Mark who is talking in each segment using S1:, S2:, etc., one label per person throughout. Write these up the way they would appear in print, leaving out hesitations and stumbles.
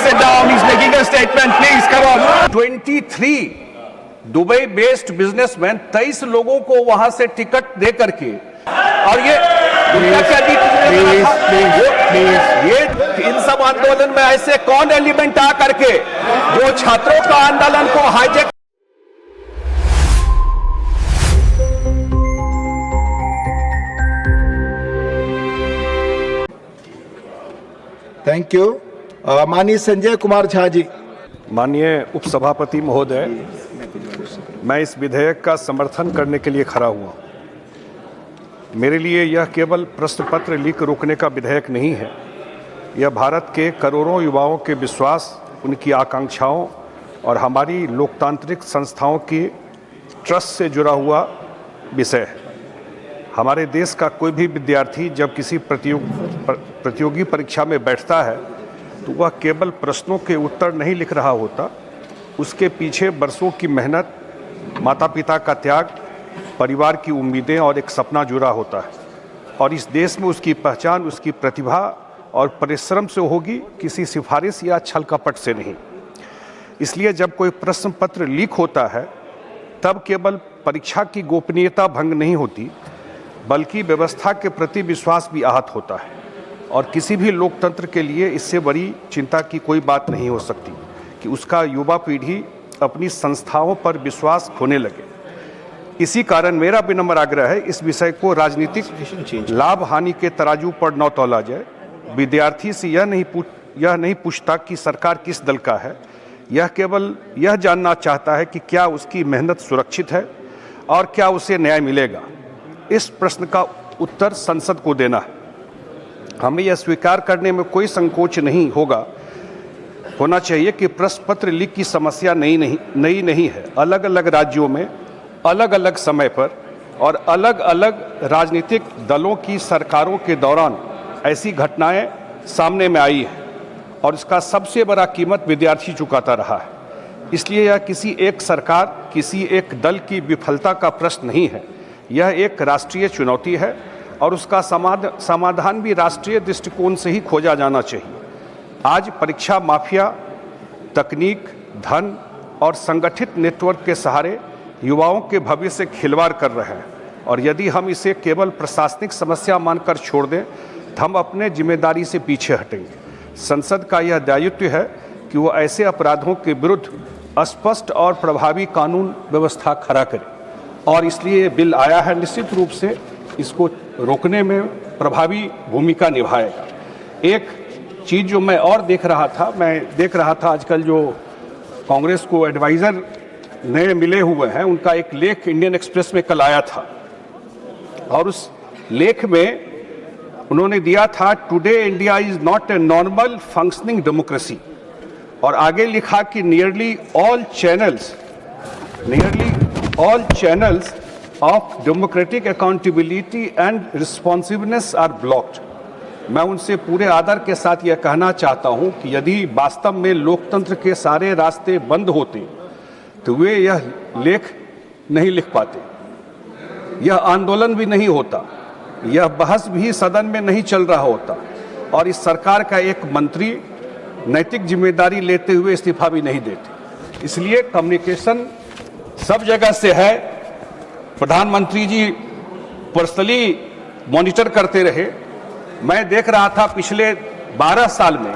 S1: sit down. He's making a statement. Please, come on. 23 Dubai based businessman 23 लोगों को वहां से टिकट दे करके, और ये इन सब आंदोलन में ऐसे कौन एलिमेंट आ करके जो छात्रों का आंदोलन को हाईजैक।
S2: Thank you. माननीय संजय कुमार झा जी।
S3: माननीय उपसभापति महोदय, मैं इस विधेयक का समर्थन करने के लिए खड़ा हुआ। मेरे लिए यह केवल प्रश्न पत्र लीक रोकने का विधेयक नहीं है, यह भारत के करोड़ों युवाओं के विश्वास, उनकी आकांक्षाओं और हमारी लोकतांत्रिक संस्थाओं की ट्रस्ट से जुड़ा हुआ विषय है। हमारे देश का कोई भी विद्यार्थी जब किसी प्रतियोगी परीक्षा में बैठता है तो वह केवल प्रश्नों के उत्तर नहीं लिख रहा होता, उसके पीछे बरसों की मेहनत, माता पिता का त्याग, परिवार की उम्मीदें और एक सपना जुड़ा होता है। और इस देश में उसकी पहचान उसकी प्रतिभा और परिश्रम से होगी, किसी सिफारिश या छल कपट से नहीं। इसलिए जब कोई प्रश्न पत्र लीक होता है तब केवल परीक्षा की गोपनीयता भंग नहीं होती, बल्कि व्यवस्था के प्रति विश्वास भी आहत होता है। और किसी भी लोकतंत्र के लिए इससे बड़ी चिंता की कोई बात नहीं हो सकती कि उसका युवा पीढ़ी अपनी संस्थाओं पर विश्वास खोने लगे। इसी कारण मेरा विनम्र आग्रह है, इस विषय को राजनीतिक लाभ हानि के तराजू पर न तौला जाए। विद्यार्थी से यह नहीं पूछता कि सरकार किस दल का है, यह केवल यह जानना चाहता है कि क्या उसकी मेहनत सुरक्षित है और क्या उसे न्याय मिलेगा। इस प्रश्न का उत्तर संसद को देना है। हमें यह स्वीकार करने में कोई संकोच नहीं होना चाहिए कि प्रश्न पत्र लीक की समस्या नई नहीं है। अलग अलग राज्यों में अलग अलग समय पर और अलग अलग राजनीतिक दलों की सरकारों के दौरान ऐसी घटनाएं सामने में आई हैं और इसका सबसे बड़ा कीमत विद्यार्थी चुकाता रहा है। इसलिए यह किसी एक सरकार, किसी एक दल की विफलता का प्रश्न नहीं है, यह एक राष्ट्रीय चुनौती है और उसका समाधान भी राष्ट्रीय दृष्टिकोण से ही खोजा जाना चाहिए। आज परीक्षा माफिया तकनीक, धन और संगठित नेटवर्क के सहारे युवाओं के भविष्य से खिलवाड़ कर रहे हैं, और यदि हम इसे केवल प्रशासनिक समस्या मानकर छोड़ दें तो हम अपने जिम्मेदारी से पीछे हटेंगे। संसद का यह दायित्व है कि वो ऐसे अपराधों के विरुद्ध स्पष्ट और प्रभावी कानून व्यवस्था खड़ा करे, और इसलिए ये बिल आया है। निश्चित रूप से इसको रोकने में प्रभावी भूमिका निभाएगा। एक चीज़ जो मैं और देख रहा था आजकल जो कांग्रेस को एडवाइज़र नए मिले हुए हैं, उनका एक लेख इंडियन एक्सप्रेस में कल आया था, और उस लेख में उन्होंने दिया था, today India is not a normal functioning democracy, और आगे लिखा कि nearly all channels of democratic accountability and responsiveness are blocked। मैं उनसे पूरे आदर के साथ यह कहना चाहता हूं कि यदि वास्तव में लोकतंत्र के सारे रास्ते बंद होते तो वे यह लेख नहीं लिख पाते, यह आंदोलन भी नहीं होता, यह बहस भी सदन में नहीं चल रहा होता, और इस सरकार का एक मंत्री नैतिक जिम्मेदारी लेते हुए इस्तीफा भी नहीं देते। इसलिए कम्युनिकेशन सब जगह से है। प्रधानमंत्री जी पर्सनली मॉनिटर करते रहे। मैं देख रहा था पिछले 12 साल में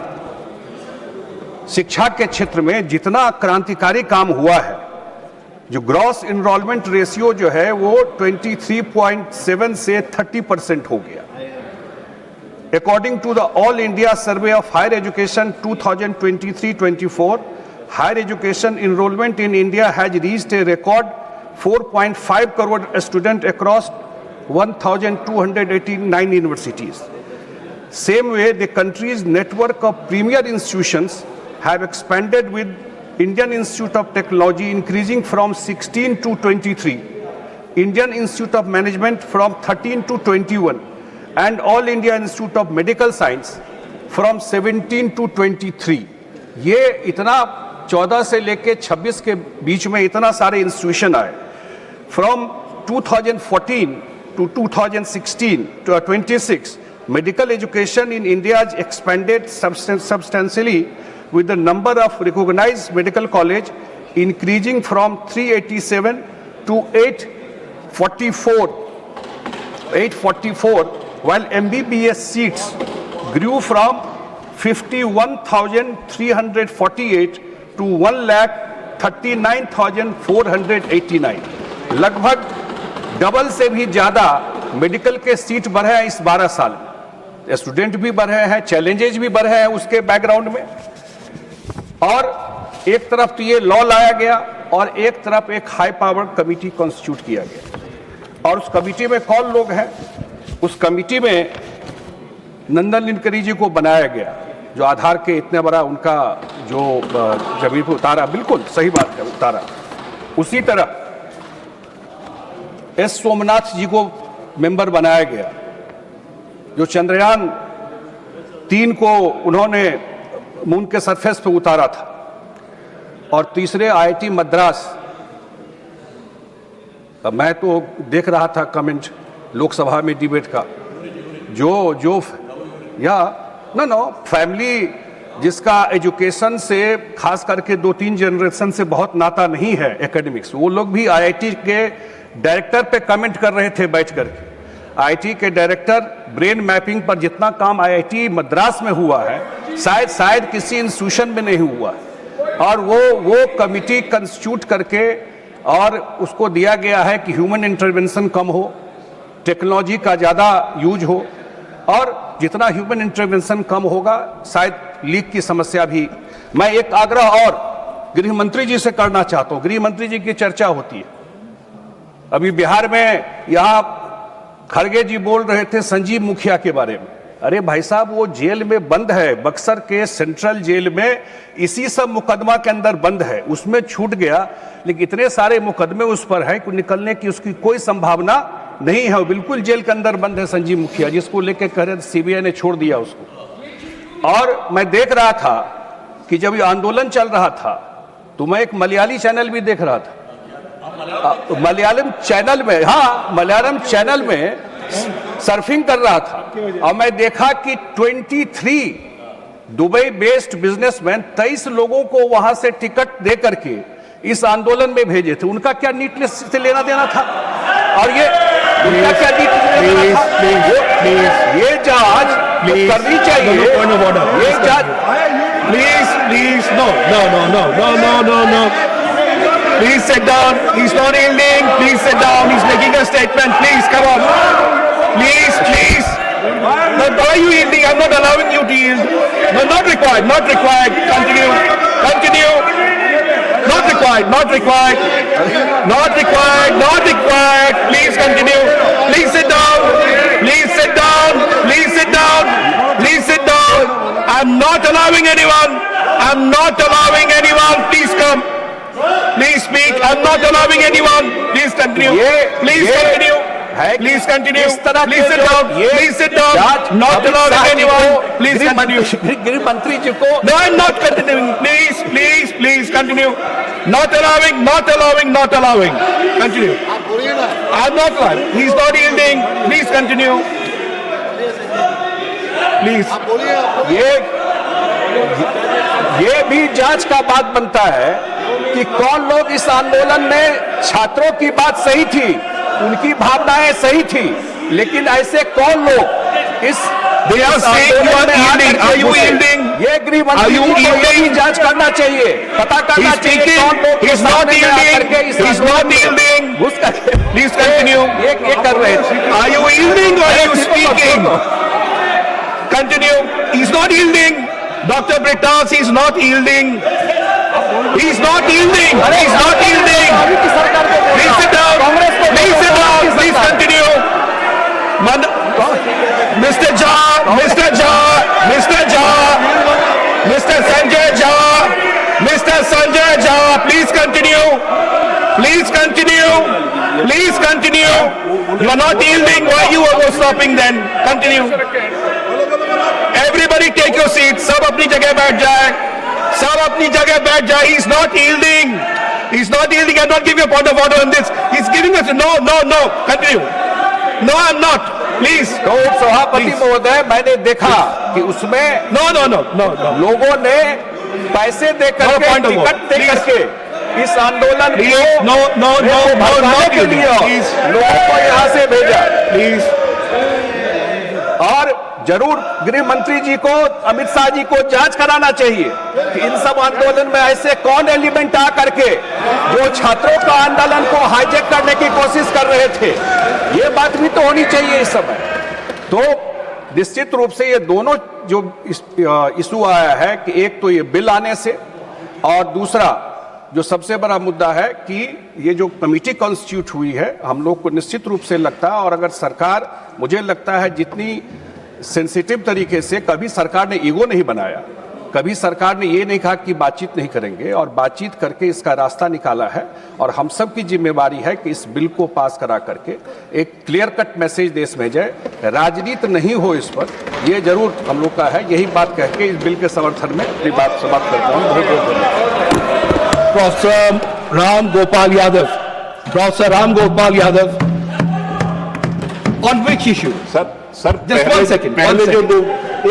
S3: शिक्षा के क्षेत्र में जितना क्रांतिकारी काम हुआ है, जो ग्रॉस इनरोलमेंट रेशियो जो है वो 23.7 से 30% हो गया। According to the all India survey of higher education 2023-24, higher education enrolment in India has reached a record 4.5 crore students across 1,289 universities. Same way, the country's network of premier institutions have expanded, with Indian Institute of Technology increasing from 16 to 23, Indian Institute of Management from 13 to 21, and All India Institute of Medical Science from 17 to 23. ये इतना 14 से लेके 26 के बीच में इतना सारे institution आए। From 2014 to 2016 to 26, medical education in India has expanded substantially
S1: with the number of recognized medical college increasing from 387 to 844, while MBBS seats grew from 51,348 to 1,39,489. लगभग डबल से भी ज्यादा मेडिकल के सीट बढ़े हैं इस 12 साल में। स्टूडेंट भी बढ़े हैं, चैलेंजेस भी बढ़े हैं उसके बैकग्राउंड में। और एक तरफ तो ये लॉ लाया गया और एक तरफ एक हाई पावर कमेटी कॉन्स्टिट्यूट किया गया। और उस कमेटी में कौन लोग हैं? उस कमेटी में नंदन निलकनी जी को बनाया गया, जो आधार के इतने बड़ा उनका जो जमीन पर उतारा, बिल्कुल सही बात है, उतारा। उसी तरह एस सोमनाथ जी को मेंबर बनाया गया, जो चंद्रयान 3 को उन्होंने मून के सरफेस पे उतारा था। और तीसरे IIT मद्रास, मैं तो देख रहा था कमेंट लोकसभा में डिबेट का, जो फैमिली जिसका एजुकेशन से खास करके 2-3 जनरेशन से बहुत नाता नहीं है एकेडमिक्स, वो लोग भी IIT के डायरेक्टर पे कमेंट कर रहे थे बैठ करके। IIT के डायरेक्टर ब्रेन मैपिंग पर जितना काम IIT मद्रास में हुआ है शायद किसी इंस्टीट्यूशन में नहीं हुआ। और वो कमिटी कंस्टिट्यूट करके और उसको दिया गया है कि ह्यूमन इंटरवेंशन कम हो, टेक्नोलॉजी का ज़्यादा यूज हो, और जितना ह्यूमन इंटरवेंशन कम होगा शायद लीक की समस्या भी। मैं एक आग्रह और गृह मंत्री जी से करना चाहता हूँ। गृह मंत्री जी की चर्चा होती है अभी बिहार में, यहाँ खड़गे जी बोल रहे थे संजीव मुखिया के बारे में। अरे भाई साहब, वो जेल में बंद है, बक्सर के सेंट्रल जेल में इसी सब मुकदमा के अंदर बंद है, उसमें छूट गया। लेकिन इतने सारे मुकदमे उस पर है कि निकलने की उसकी कोई संभावना नहीं है, वो बिल्कुल जेल के अंदर बंद है संजीव मुखिया, जिसको लेके कह रहे CBI ने छोड़ दिया उसको। और मैं देख रहा था कि जब ये आंदोलन चल रहा था तो मैं एक मलयाली चैनल भी देख रहा था, मलयालम चैनल में सर्फिंग कर रहा था, और मैं देखा कि 23 दुबई बेस्ड बिजनेसमैन 23 लोगों को वहां से टिकट दे करके इस आंदोलन में भेजे थे। उनका क्या नीटनेस से लेना देना था? और ये उनका क्या नीटनेस से लेना था? ये जांच करनी चाहिए। ये जांच
S2: Please, no. Please sit down. He's not yielding. Please sit down. He's making a statement. Please, come on. Please. No, why are you yielding? I'm not allowing you to yield. No, not required. Continue. Not required. Please continue. Please sit down. I'm not allowing anyone. Please come. Please speak. I'm not allowing anyone. Please continue. Please continue. Please sit down. Not allowing anyone. Please continue.
S1: गृह मंत्री जी को
S2: No, I'm not continuing. Please continue. Not allowing. Continue. I'm not allowing. He's not yielding. Please continue. Please.
S1: ये भी जांच का बात बनता है कि कौन लोग इस आंदोलन में, छात्रों की बात सही थी, उनकी भावनाएं सही थी, लेकिन ऐसे कौन लोग इस
S2: They are saying you are yielding. Are you yielding?
S1: ये गृह मंत्री को ये जांच करना चाहिए, पता करना चाहिए कौन लोग
S2: He's not yielding. Please continue.
S1: ये कर रहे थे।
S2: Are you yielding or are you speaking? Continue. He's not yielding. Dr. Britas, he's not yielding. Please sit down. Please continue. Mr. Sanjay Jha, please continue. You are not yielding. Why you are stopping then? Continue. Everybody take your seats. सब अपनी जगह बैठ जाए. He's not yielding. I'm not giving a point of order on this. He's giving us no. Continue. No, I'm not. Please.
S1: तो सभापति महोदय, मैंने देखा कि उसमें
S2: No.
S1: लोगों ने पैसे दे
S2: No
S1: करके,
S2: point of order.
S1: Ticket they
S2: Please.
S1: करके इस आंदोलन
S2: Please,
S1: को
S2: no,
S1: भड़काने के लिए
S2: please,
S1: लोगों को यहां से भेजा।
S2: please.
S1: और जरूर गृह मंत्री जी को, अमित शाह जी को जांच कराना चाहिए कि इन सब आंदोलन में ऐसे कौन एलिमेंट आ करके जो छात्रों का आंदोलन को हाईजैक करने की कोशिश कर रहे थे। ये बात भी तो होनी चाहिए इस समय। तो निश्चित रूप से ये दोनों जो इशू आया है कि एक तो ये बिल आने से, और दूसरा जो सबसे बड़ा मुद्दा है कि ये जो कमेटी कॉन्स्टिट्यूट हुई है, हम लोग को निश्चित रूप से लगता है, और अगर सरकार, मुझे लगता है जितनी सेंसिटिव तरीके से, कभी सरकार ने ईगो नहीं बनाया, कभी सरकार ने ये नहीं कहा कि बातचीत नहीं करेंगे, और बातचीत करके इसका रास्ता निकाला है। और हम सब की जिम्मेवारी है कि इस बिल को पास करा करके एक क्लियर कट मैसेज देश में जाए, राजनीति नहीं हो इस पर, ये जरूर हम लोग का है। यही बात कह के इस बिल के समर्थन में अपनी बात समाप्त करता हूँ। बहुत बहुत धन्यवाद।
S2: Professor Ram Gopal Yadav. Professor Ram Gopal Yadav. On which issue?
S4: Sir
S2: Just one second.
S4: पहले जो दो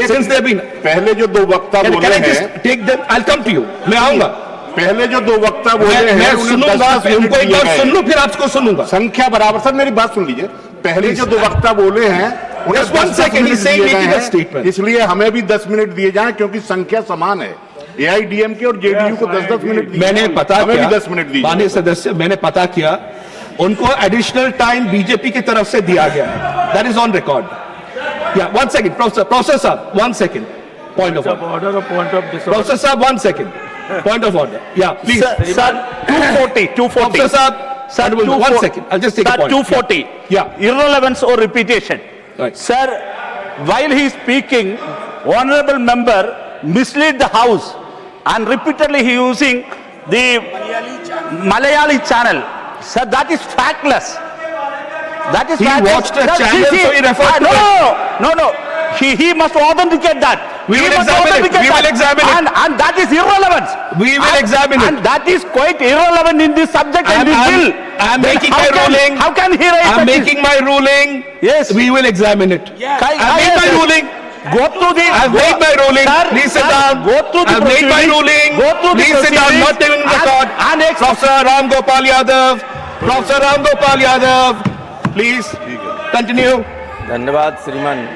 S2: Since they've been.
S4: पहले जो दो वक्ता
S2: Can
S4: बोले
S2: I
S4: हैं,
S2: just take them? I'll come to you. मैं आऊंगा।
S4: पहले जो दो वक्ता बोले हैं,
S2: मैं
S4: उन्हें
S2: सुनूंगा,
S4: 10 मिनट
S2: उनको एक
S4: दिए
S2: बार
S4: गए।
S2: सुन लूं, फिर आपको सुनूंगा।
S4: संख्या बराबर। सर मेरी बात सुन लीजिए। पहले जो दो वक्ता बोले हैं, उन्हें
S2: Just one
S4: 10
S2: second,
S4: minute
S2: he's saying
S4: दिए गए
S2: making a
S4: हैं।
S2: statement.
S4: इसलिए हमें भी 10 मिनट दिए जाएं, क्योंकि संख्या समान है। AIDMK और JDU को 10-10 मिनट दिए।
S2: मैंने पता
S4: हमें
S2: किया,
S4: भी 10 मिनट दिए।
S2: माननीय सदस्य, मैंने पता किया, उनको एडिशनल टाइम बीजेपी की तरफ से दिया गया है। That is on record. या वन सेकंड प्रोफेसर साहब, one second, point of order, professor साहब, one second, point of order. या प्लीज
S5: Sir, 240.
S2: प्रोफेसर साहब,
S5: Sir,
S2: one second, I'll just take a
S5: Sir,
S2: point.
S5: 240.
S2: Yeah.
S5: Irrelevance or repetition.
S2: Right.
S5: Sir, while he is speaking, honorable member mislead the house and repeatedly he using the Malayali channel. Sir, that is factless. That is
S2: He
S5: factless.
S2: watched a
S5: Sir,
S2: channel, so he referred to
S5: no. He must authenticate that.
S2: We
S5: He
S2: will
S5: must
S2: examine it.
S5: authenticate
S2: We will
S5: that.
S2: examine it.
S5: And that is irrelevant.
S2: We will examine it.
S5: And that is quite irrelevant in this subject and this bill.
S2: I'm
S5: Then
S2: making
S5: how
S2: my
S5: can-
S2: ruling.
S5: How can he raise
S2: I'm
S5: that
S2: making my ruling.
S5: Yes.
S2: We will examine it. I've made my ruling.
S5: Go through the.
S2: I've made my ruling.
S5: Sir,
S2: Please sit
S5: sir,
S2: down.
S5: Go through the
S2: I've made my
S5: proceedings.
S2: ruling.
S5: Go through the
S2: Please sit down.
S5: proceedings
S2: Not taking
S5: and-
S2: record.
S5: and
S2: Professor Ram Gopal Yadav. Professor Ram Gopal Yadav. Please continue.
S6: धन्यवाद श्रीमान।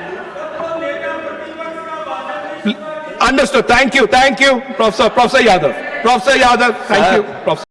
S2: Understood. Thank you. Thank you, Professor Yadav. Professor Yadav. Thank you, Professor.